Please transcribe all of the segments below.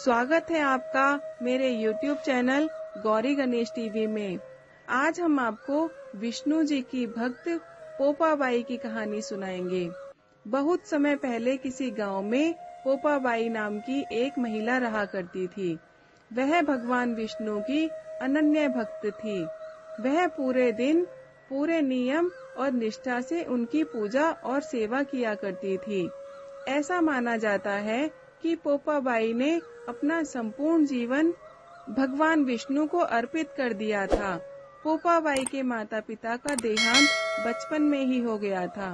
स्वागत है आपका मेरे YouTube channel Gauri Ganesh TV में। आज हम आपको विष्णु जी की भक्त पोपाबाई की कहानी सुनाएंगे। बहुत समय पहले किसी गांव में पोपाबाई नाम की एक महिला रहा करती थी। वह भगवान विष्णु की अनन्य भक्त थी। वह पूरे दिन पूरे नियम और निष्ठा से उनकी पूजा और सेवा किया करती थी। ऐसा माना जाता है कि पोपाबाई ने अपना संपूर्ण जीवन भगवान विष्णु को अर्पित कर दिया था। पोपाबाई के माता पिता का देहांत बचपन में ही हो गया था,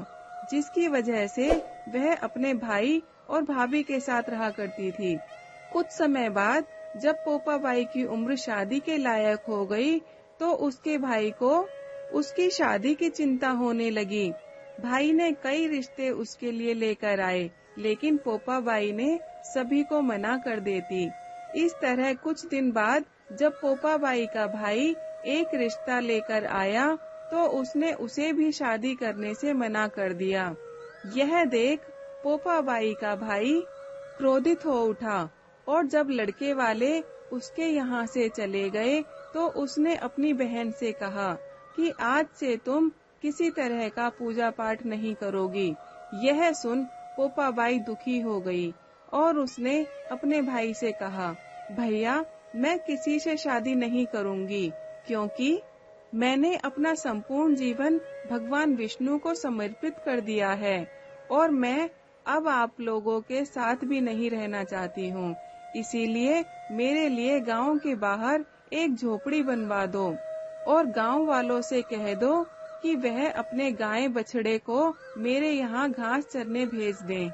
जिसकी वजह से वह अपने भाई और भाभी के साथ रहा करती थी। कुछ समय बाद जब पोपाबाई की उम्र शादी के लायक हो गई, तो उसके भाई को उसकी शादी की चिंता होने लगी। भाई ने कई रिश्ते उसके लिए लेकर आए, लेकिन पोपाबाई ने सभी को मना कर देती। इस तरह कुछ दिन बाद जब पोपाबाई का भाई एक रिश्ता लेकर आया, तो उसने उसे भी शादी करने से मना कर दिया। यह देख पोपाबाई का भाई क्रोधित हो उठा और जब लड़के वाले उसके यहाँ से चले गए, तो उसने अपनी बहन से कहा कि आज से तुम किसी तरह का पूजा पाठ नहीं करोगी। यह सुन पोपाबाई दुखी हो गई और उसने अपने भाई से कहा, भैया, मैं किसी से शादी नहीं करूंगी, क्योंकि मैंने अपना संपूर्ण जीवन भगवान विष्णु को समर्पित कर दिया है और मैं अब आप लोगों के साथ भी नहीं रहना चाहती हूँ। इसीलिए मेरे लिए गांव के बाहर एक झोपड़ी बनवा दो और गांव वालों से कह दो कि वह अपने गाय बछड़े को मेरे यहाँ घास चरने भेज दें।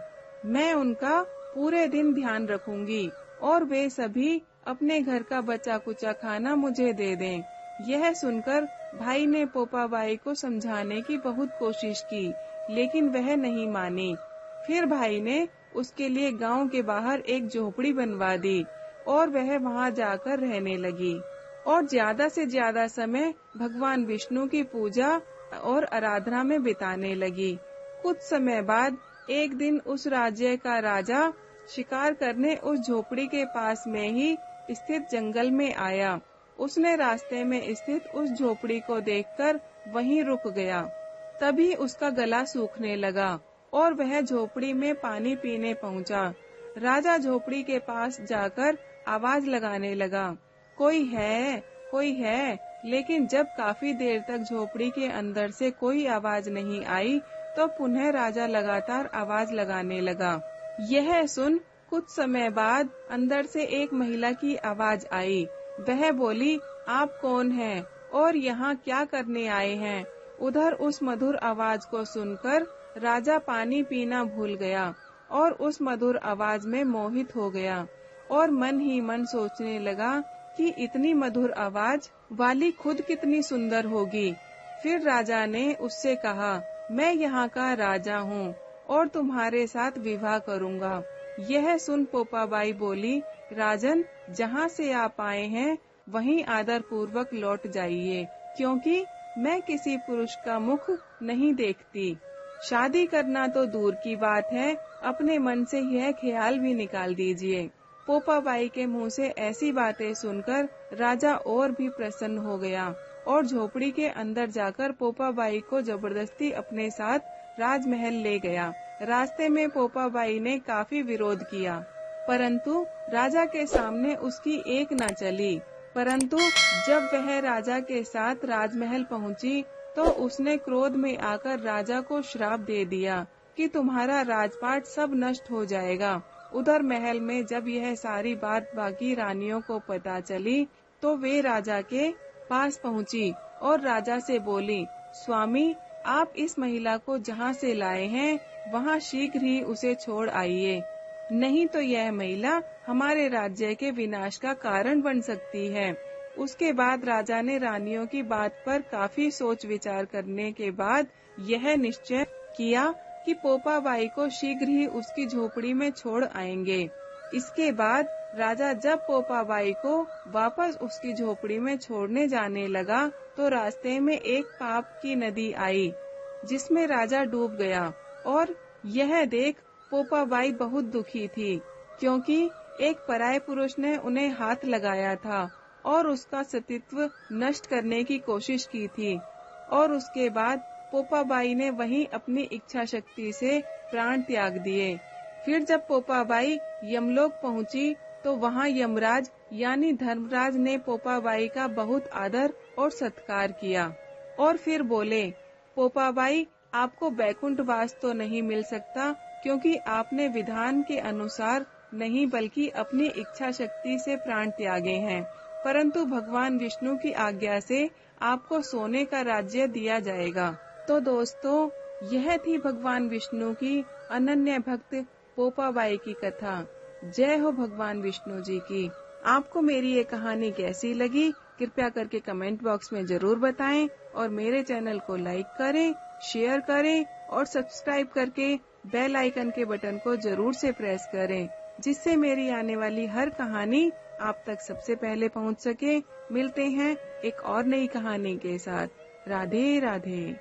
मैं उनका पूरे दिन ध्यान रखूंगी और वे सभी अपने घर का बचा कुचा खाना मुझे दे दें। यह सुनकर भाई ने पोपाबाई को समझाने की बहुत कोशिश की, लेकिन वह नहीं मानी। फिर भाई ने उसके लिए गांव के बाहर एक झोपड़ी बनवा दी और वह वहां जाकर रहने लगी और ज्यादा से ज्यादा समय भगवान विष्णु की पूजा और आराधना में बिताने लगी। कुछ समय बाद एक दिन उस राज्य का राजा शिकार करने उस झोपड़ी के पास में ही स्थित जंगल में आया। उसने रास्ते में स्थित उस झोपड़ी को देखकर वहीं रुक गया। तभी उसका गला सूखने लगा और वह झोपड़ी में पानी पीने पहुंचा। राजा झोपड़ी के पास जाकर आवाज लगाने लगा, कोई है, कोई है। लेकिन जब काफी देर तक झोपड़ी के अंदर से कोई आवाज नहीं आई, तो पुनः राजा लगातार आवाज लगाने लगा। यह सुन कुछ समय बाद अंदर से एक महिला की आवाज आई। वह बोली, आप कौन हैं और यहाँ क्या करने आए हैं? उधर उस मधुर आवाज को सुनकर राजा पानी पीना भूल गया और उस मधुर आवाज में मोहित हो गया और मन ही मन सोचने लगा कि इतनी मधुर आवाज वाली खुद कितनी सुंदर होगी। फिर राजा ने उससे कहा, मैं यहाँ का राजा हूँ और तुम्हारे साथ विवाह करूँगा। यह सुन पोपाबाई बोली, राजन, जहाँ से आप आए हैं वहीं आदर पूर्वक लौट जाइए, क्योंकि मैं किसी पुरुष का मुख नहीं देखती। शादी करना तो दूर की बात है, अपने मन से यह ख्याल भी निकाल दीजिए। पोपाबाई के मुंह से ऐसी बातें सुनकर राजा और भी प्रसन्न हो गया और झोपड़ी के अंदर जाकर पोपाबाई को जबरदस्ती अपने साथ राजमहल ले गया। रास्ते में पोपाबाई ने काफी विरोध किया, परंतु राजा के सामने उसकी एक न चली। परंतु जब वह राजा के साथ राजमहल पहुंची, तो उसने क्रोध में आकर राजा को श्राप दे दिया कि तुम्हारा राजपाट सब नष्ट हो जाएगा। उधर महल में जब यह सारी बात बाकी रानियों को पता चली, तो वे राजा के पास पहुंची और राजा से बोली, स्वामी, आप इस महिला को जहां से लाए हैं वहां शीघ्र ही उसे छोड़ आइए, नहीं तो यह महिला हमारे राज्य के विनाश का कारण बन सकती है। उसके बाद राजा ने रानियों की बात पर काफी सोच विचार करने के बाद यह निश्चय किया कि पोपाबाई को शीघ्र ही उसकी झोपड़ी में छोड़ आएंगे। इसके बाद राजा जब पोपाबाई को वापस उसकी झोपड़ी में छोड़ने जाने लगा, तो रास्ते में एक पाप की नदी आई, जिसमें राजा डूब गया और यह देख पोपाबाई बहुत दुखी थी, क्योंकि एक पराये पुरुष ने उन्हें हाथ लगाया था और उसका अस्तित्व नष्ट करने की कोशिश की थी और उसके बाद पोपाबाई ने वहीं अपनी इच्छा शक्ति से प्राण त्याग दिए। फिर जब पोपाबाई यमलोक पहुंची तो वहां यमराज यानी धर्मराज ने पोपाबाई का बहुत आदर और सत्कार किया और फिर बोले, पोपाबाई, आपको बैकुंठवास तो नहीं मिल सकता क्योंकि आपने विधान के अनुसार नहीं बल्कि अपनी इच्छा शक्ति से प्राण त्यागे हैं, परंतु भगवान विष्णु की आज्ञा से आपको सोने का राज्य दिया जाएगा। तो दोस्तों, यह थी भगवान विष्णु की अनन्य भक्त पोपाबाई की कथा। जय हो भगवान विष्णु जी की। आपको मेरी ये कहानी कैसी लगी कृपया करके कमेंट बॉक्स में जरूर बताएं और मेरे चैनल को लाइक करें, शेयर करें और सब्सक्राइब करके बेल आइकन के बटन को जरूर से प्रेस करें, जिससे मेरी आने वाली हर कहानी आप तक सबसे पहले पहुंच सके। मिलते हैं एक और नई कहानी के साथ। राधे राधे।